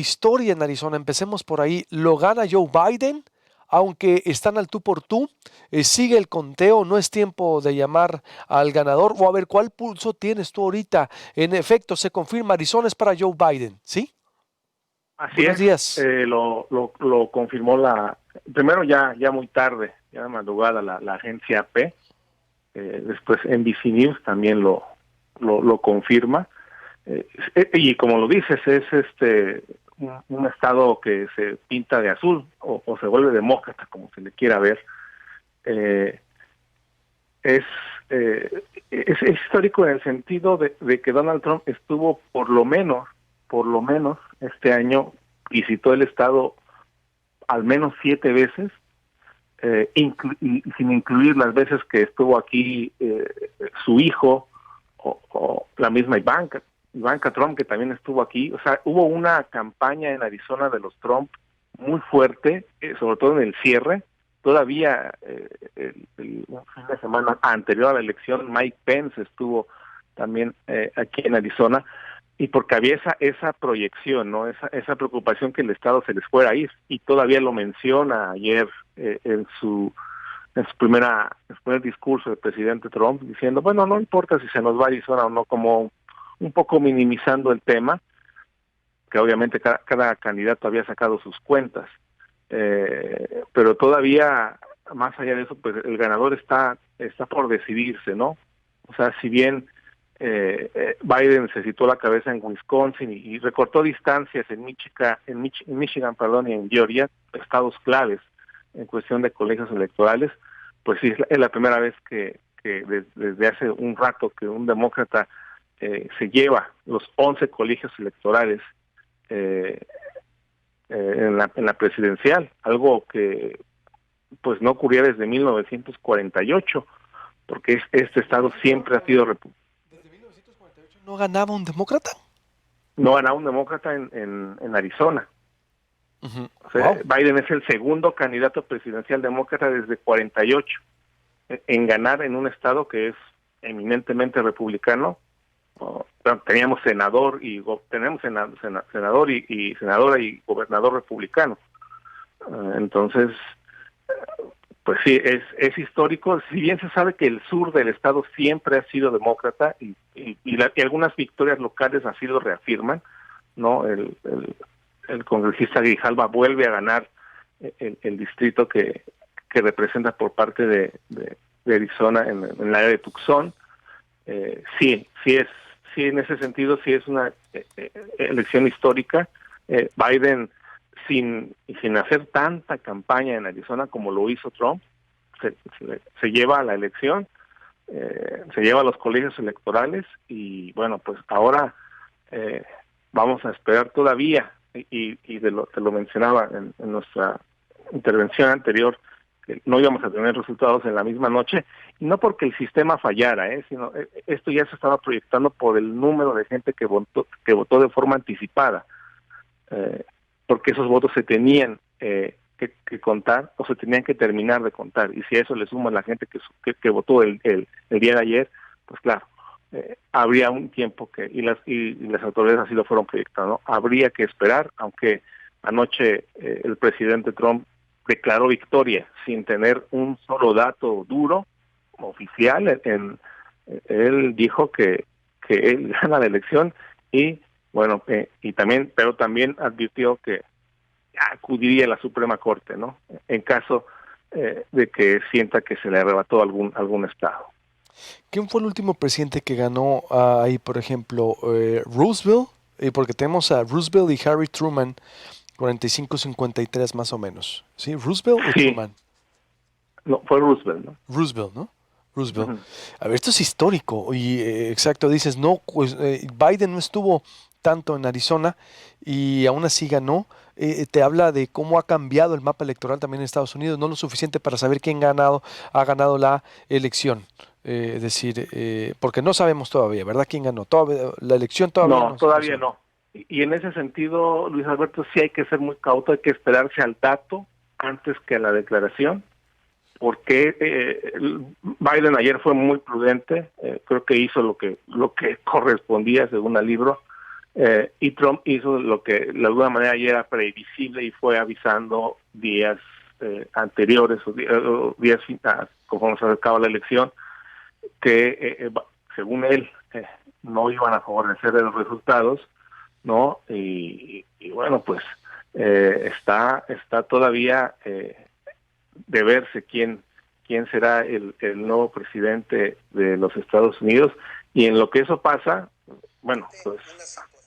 historia en Arizona, empecemos por ahí, lo gana Joe Biden, aunque están al tú por tú, sigue el conteo, no es tiempo de llamar al ganador, o a ver, ¿cuál pulso tienes tú ahorita? En efecto, se confirma, Arizona es para Joe Biden, ¿sí? Así Buenos es, días. lo confirmó primero ya muy tarde, ya de madrugada la agencia AP, después NBC News también lo confirma, y como lo dices, es un estado que se pinta de azul o se vuelve demócrata, como se le quiera ver. eh, es, es histórico en el sentido de que Donald Trump estuvo por lo menos este año, visitó el estado al menos 7 veces, y sin incluir las veces que estuvo aquí su hijo o la misma Ivanka Trump, que también estuvo aquí. O sea, hubo una campaña en Arizona de los Trump muy fuerte, sobre todo en el cierre. Todavía un fin de semana anterior a la elección, Mike Pence estuvo también aquí en Arizona, y porque había esa proyección, ¿no? Esa preocupación que el Estado se les fuera a ir, y todavía lo menciona ayer en su primer discurso del presidente Trump, diciendo, bueno, no importa si se nos va a Arizona o no, como un poco minimizando el tema, que obviamente cada candidato había sacado sus cuentas, pero todavía, más allá de eso, pues el ganador está por decidirse, ¿no? O sea, si bien Biden se situó a la cabeza en Wisconsin y recortó distancias en Michigan, perdón, y en Georgia, estados claves en cuestión de colegios electorales, pues sí, es la primera vez que desde hace un rato que un demócrata se lleva los 11 colegios electorales eh, en la presidencial, algo que pues no ocurría desde 1948, porque este estado siempre ha sido Desde 1948 no ganaba un demócrata. no ganaba un demócrata en Arizona. Ujú. O sea, Wow. Biden es el segundo candidato presidencial demócrata desde 48 en ganar en un estado que es eminentemente republicano. Bueno, teníamos senador y senadora y gobernador republicano. Entonces, pues sí, es histórico. Si bien se sabe que el sur del estado siempre ha sido demócrata y algunas victorias locales así lo reafirman, ¿no? El congresista Grijalva vuelve a ganar el distrito que representa por parte de Arizona en el área de Tucson. Sí, en ese sentido, sí es una elección histórica. Biden, sin hacer tanta campaña en Arizona como lo hizo Trump, se lleva a la elección, se lleva a los colegios electorales, y bueno, pues ahora eh, vamos a esperar todavía, y te lo mencionaba en nuestra intervención anterior, que no íbamos a tener resultados en la misma noche, y no porque el sistema fallara, sino esto ya se estaba proyectando por el número de gente que votó de forma anticipada, eh, porque esos votos se tenían que contar, o se tenían que terminar de contar, y si a eso le suman la gente que votó el día de ayer, pues claro, habría un tiempo y las autoridades así lo fueron proyectando, ¿no? Habría que esperar, aunque anoche el presidente Trump declaró victoria sin tener un solo dato duro oficial. Él dijo que él gana la elección, y bueno, pero también advirtió que acudiría a la Suprema Corte, ¿no? En caso de que sienta que se le arrebató algún estado. ¿Quién fue el último presidente que ganó ahí, por ejemplo, Roosevelt? Porque tenemos a Roosevelt y Harry Truman, 45-53 más o menos. ¿Sí? ¿Roosevelt o Sí, Truman? no, fue Roosevelt, ¿no? Roosevelt, ¿no? Roosevelt. Uh-huh. A ver, esto es histórico. Y exacto, dices, no, pues Biden no estuvo tanto en Arizona y aún así ganó. Te habla de cómo ha cambiado el mapa electoral también en Estados Unidos, no lo suficiente para saber quién ha ganado la elección. Es decir, porque no sabemos todavía, ¿verdad? ¿Quién ganó? La elección todavía No, no todavía sabe. no. Y en ese sentido, Luis Alberto, sí hay que ser muy cauto, hay que esperarse al dato antes que a la declaración, porque Biden ayer fue muy prudente, creo que hizo lo que correspondía según el libro, Y Trump hizo lo que de alguna manera ya era previsible y fue avisando días anteriores o días conforme se acercaba la elección, que según él no iban a favorecer los resultados, ¿no? Y bueno, pues está todavía de verse quién será el nuevo presidente de los Estados Unidos. Y en lo que eso pasa, bueno, pues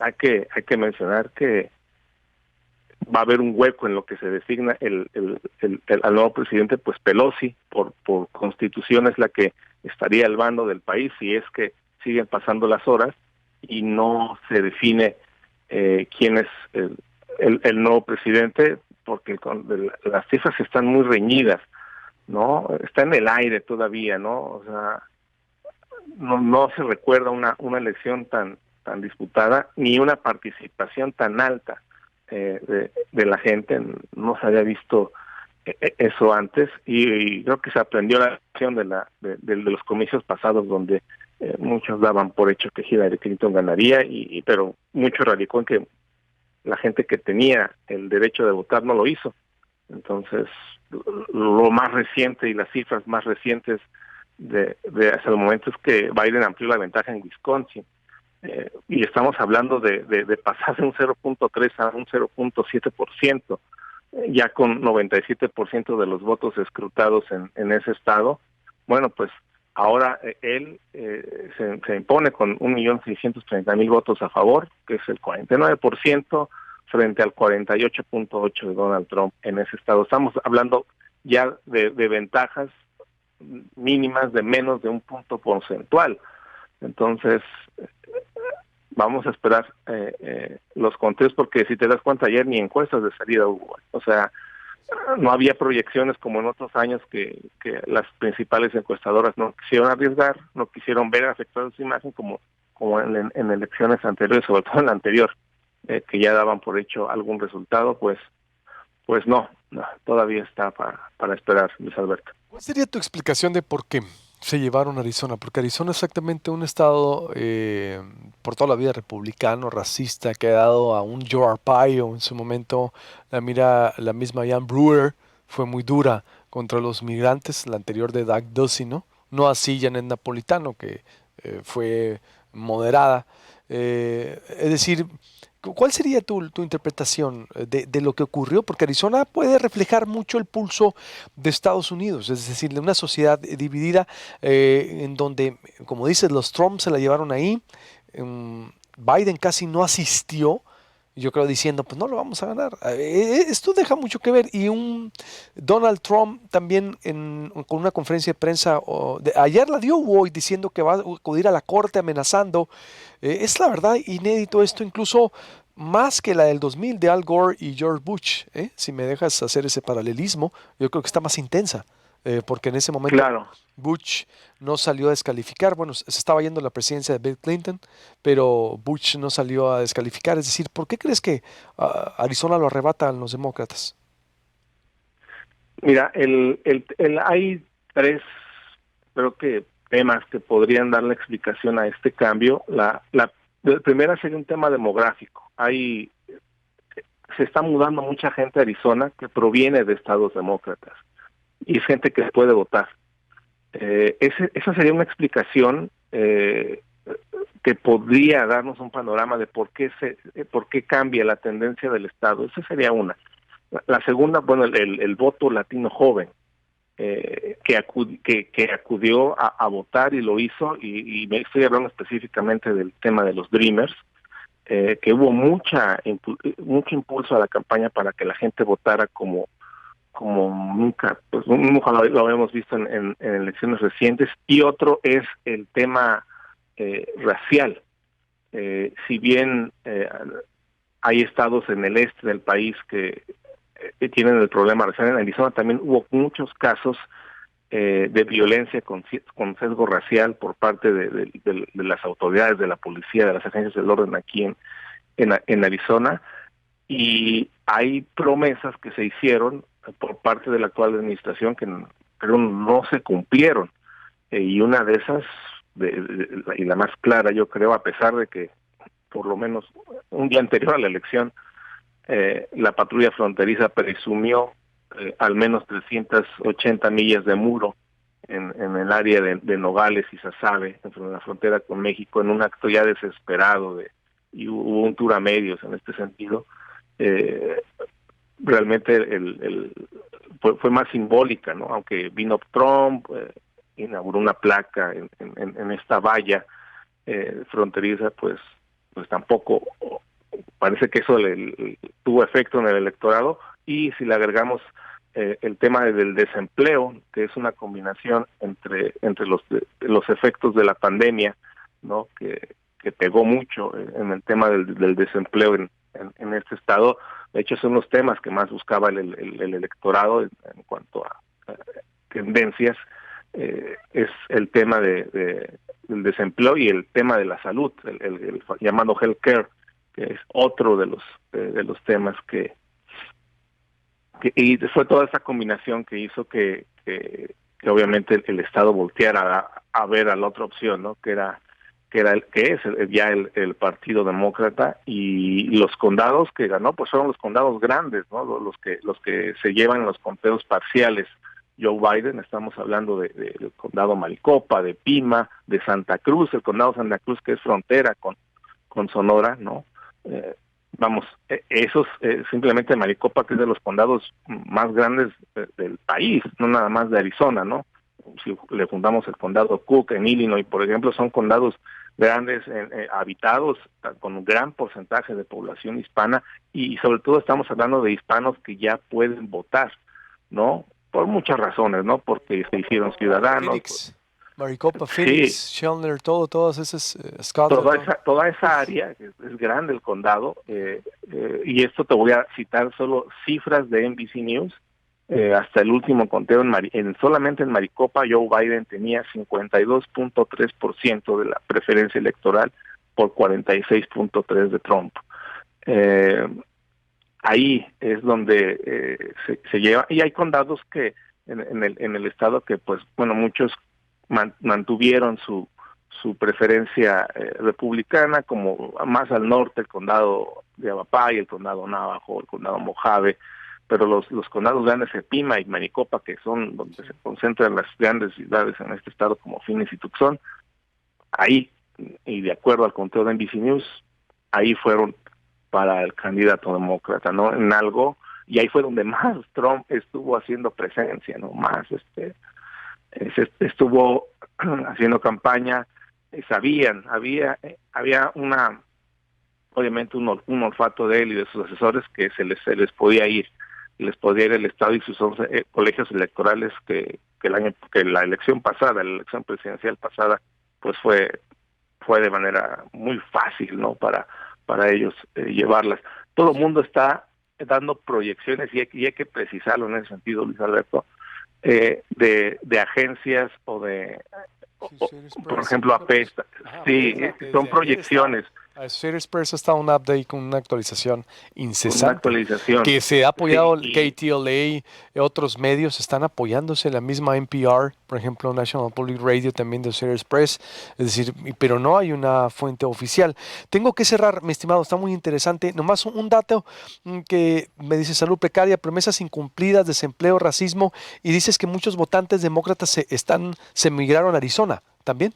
hay que mencionar que va a haber un hueco en lo que se designa al nuevo presidente. Pues Pelosi, por constitución, es la que estaría al mando del país si es que siguen pasando las horas y no se define quién es el nuevo presidente, porque las cifras están muy reñidas, ¿no? Está en el aire todavía, ¿no? O sea, no se recuerda una elección tan disputada, ni una participación tan alta de la gente. No se había visto eso antes, y creo que se aprendió la lección de los comicios pasados, donde muchos daban por hecho que Hillary Clinton ganaría, pero mucho radicó en que la gente que tenía el derecho de votar no lo hizo. Entonces, lo más reciente y las cifras más recientes de hasta el momento es que Biden amplió la ventaja en Wisconsin, y estamos hablando de pasar de un 0.3 a un 0.7%, ya con 97% de los votos escrutados en ese estado. Bueno, pues ahora él se impone con 1.630.000 votos a favor, que es el 49%, frente al 48.8% de Donald Trump en ese estado. Estamos hablando ya de ventajas mínimas de menos de un punto porcentual. Entonces, vamos a esperar los conteos, porque si te das cuenta, ayer ni encuestas de salida hubo. O sea, no había proyecciones como en otros años que las principales encuestadoras no quisieron arriesgar, no quisieron ver afectada su imagen como en elecciones anteriores, sobre todo en la anterior, que ya daban por hecho algún resultado. Pues no, todavía está para esperar, Luis Alberto. ¿Cuál sería tu explicación de por qué se llevaron a Arizona? Porque Arizona es exactamente un estado por toda la vida republicano, racista, que ha dado a un Joe Arpaio en su momento. La misma Jan Brewer fue muy dura contra los migrantes, la anterior de Doug Ducey, ¿no? No así Janet Napolitano, que fue moderada. Es decir, ¿cuál sería tu interpretación de lo que ocurrió? Porque Arizona puede reflejar mucho el pulso de Estados Unidos, es decir, de una sociedad dividida, en donde, como dices, los Trump se la llevaron ahí. Biden casi no asistió, yo creo, diciendo, pues no lo vamos a ganar. Esto deja mucho que ver. Y un Donald Trump también con una conferencia de prensa, ayer la dio hoy, diciendo que va a acudir a la corte amenazando. Es la verdad inédito esto, incluso más que la del 2000 de Al Gore y George Bush. Si me dejas hacer ese paralelismo, yo creo que está más intensa, porque en ese momento Claro. Bush no salió a descalificar. Bueno, se estaba yendo la presidencia de Bill Clinton, pero Bush no salió a descalificar. Es decir, ¿por qué crees que Arizona lo arrebatan los demócratas? Mira, hay tres, creo que, temas que podrían dar la explicación a este cambio. La primera sería un tema demográfico. Se está mudando mucha gente a Arizona que proviene de estados demócratas, y es gente que puede votar. Esa sería una explicación que podría darnos un panorama de por qué cambia la tendencia del estado. Esa sería una. La segunda, bueno, el voto latino joven, que acudió a votar y lo hizo, y me estoy hablando específicamente del tema de los Dreamers, que hubo mucho impulso a la campaña para que la gente votara como nunca, pues nunca lo habíamos visto en elecciones recientes. Y otro es el tema racial. Si bien hay estados en el este del país que tienen el problema racial, en Arizona también hubo muchos casos de violencia con sesgo racial por parte de las autoridades, de la policía, de las agencias del orden aquí en Arizona. Y hay promesas que se hicieron por parte de la actual administración que pero no se cumplieron. Y una de esas, y la más clara, yo creo, a pesar de que por lo menos un día anterior a la elección, la patrulla fronteriza presumió al menos 380 millas de muro en el área de Nogales y Sasabe, en la frontera con México, en un acto ya desesperado, y hubo un tour a medios en este sentido. Realmente fue más simbólica, ¿no? Aunque vino Trump, inauguró una placa en esta valla fronteriza, pues tampoco parece que eso tuvo efecto en el electorado. Y si le agregamos el tema del desempleo, que es una combinación entre los efectos de la pandemia, ¿no? Que pegó mucho en el tema del desempleo en este estado. De hecho, son los temas que más buscaba el electorado en cuanto a tendencias. Es el tema del desempleo y el tema de la salud, el llamado healthcare, que es otro de los temas y fue toda esa combinación que hizo que obviamente el Estado volteara a ver a la otra opción, ¿no? que es el Partido Demócrata, y los condados que ganó pues fueron los condados grandes, ¿no? Los que se llevan los conteos parciales. Joe Biden, estamos hablando del condado Maricopa, de Pima, de Santa Cruz, el condado Santa Cruz, que es frontera con Sonora, ¿no? Esos simplemente Maricopa, que es de los condados más grandes del país, no nada más de Arizona, ¿no? Si le juntamos el condado Cook en Illinois, por ejemplo, son condados grandes, habitados con un gran porcentaje de población hispana, y sobre todo estamos hablando de hispanos que ya pueden votar, ¿no? Por muchas razones, ¿no? Porque se hicieron ciudadanos. Phoenix, Maricopa, Phoenix, sí. Chandler, todas esas, Scott. Toda esa área es grande, el condado, y esto te voy a citar solo cifras de NBC News. Hasta el último conteo solamente en Maricopa, Joe Biden tenía 52.3% de la preferencia electoral por 46.3% de Trump. Ahí es donde se lleva, y hay condados que en el estado que pues bueno, muchos mantuvieron su preferencia republicana, como más al norte el condado de Yavapai, el condado Navajo, el condado Mojave, pero los condados grandes de Pima y Maricopa, que son donde se concentran las grandes ciudades en este estado como Phoenix y Tucson, ahí, y de acuerdo al conteo de NBC News, ahí fueron para el candidato demócrata, ¿no? En algo, y ahí fue donde más Trump estuvo haciendo presencia, ¿no? Más estuvo haciendo campaña. Había obviamente un olfato de él y de sus asesores que se les podía ir el Estado y sus 11 colegios electorales que la elección pasada, la elección presidencial pasada, pues fue de manera muy fácil, ¿no? Para ellos llevarlas. Todo el mundo está dando proyecciones, y hay que precisarlo en ese sentido, Luis Alberto, de agencias o por ejemplo, AP, sí, son proyecciones. Associated Press está un update con una actualización incesante. Una actualización. Que se ha apoyado, sí, KTLA, otros medios están apoyándose, la misma NPR, por ejemplo, National Public Radio también de Associated Press, es decir, pero no hay una fuente oficial. Tengo que cerrar, mi estimado, está muy interesante. Nomás un dato que me dice: salud precaria, promesas incumplidas, desempleo, racismo, y dices que muchos votantes demócratas se migraron a Arizona, ¿también?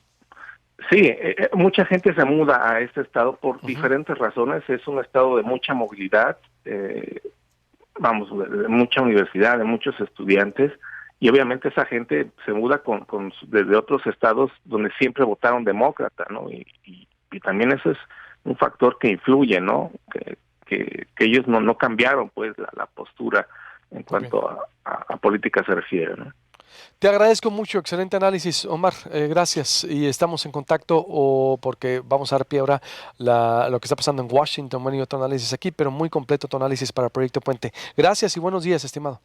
Sí, mucha gente se muda a este estado por diferentes razones. Es un estado de mucha movilidad, de mucha universidad, de muchos estudiantes, y obviamente esa gente se muda desde otros estados donde siempre votaron demócrata, ¿no? Y también eso es un factor que influye, ¿no? Que ellos no cambiaron pues la postura en cuanto a política se refiere, ¿no? Te agradezco mucho, excelente análisis, Omar, gracias, y estamos en contacto porque vamos a dar pie ahora lo que está pasando en Washington, bueno, y otro análisis aquí, pero muy completo tu análisis para Proyecto Puente. Gracias y buenos días, estimado.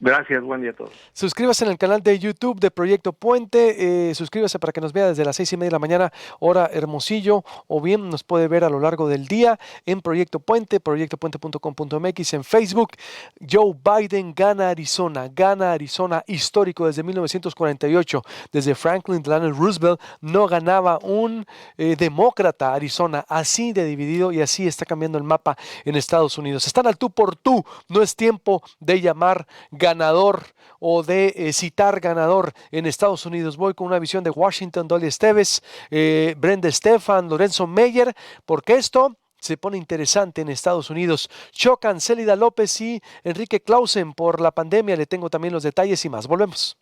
Gracias, buen día a todos. Suscríbase en el canal de YouTube de Proyecto Puente, suscríbase para que nos vea desde las 6:30 de la mañana, hora Hermosillo, o bien nos puede ver a lo largo del día en Proyecto Puente, proyectopuente.com.mx, en Facebook. Joe Biden gana Arizona, histórico desde 1948, desde Franklin Delano Roosevelt no ganaba un demócrata Arizona, así de dividido, y así está cambiando el mapa en Estados Unidos. Están al tú por tú, no es tiempo de llamar ganador o de citar ganador en Estados Unidos. Voy con una visión de Washington, Dolly Esteves, Brenda Estefan, Lorenzo Meyer, porque esto se pone interesante en Estados Unidos. Chocan Célida López y Enrique Clausen por la pandemia. Le tengo también los detalles y más. Volvemos.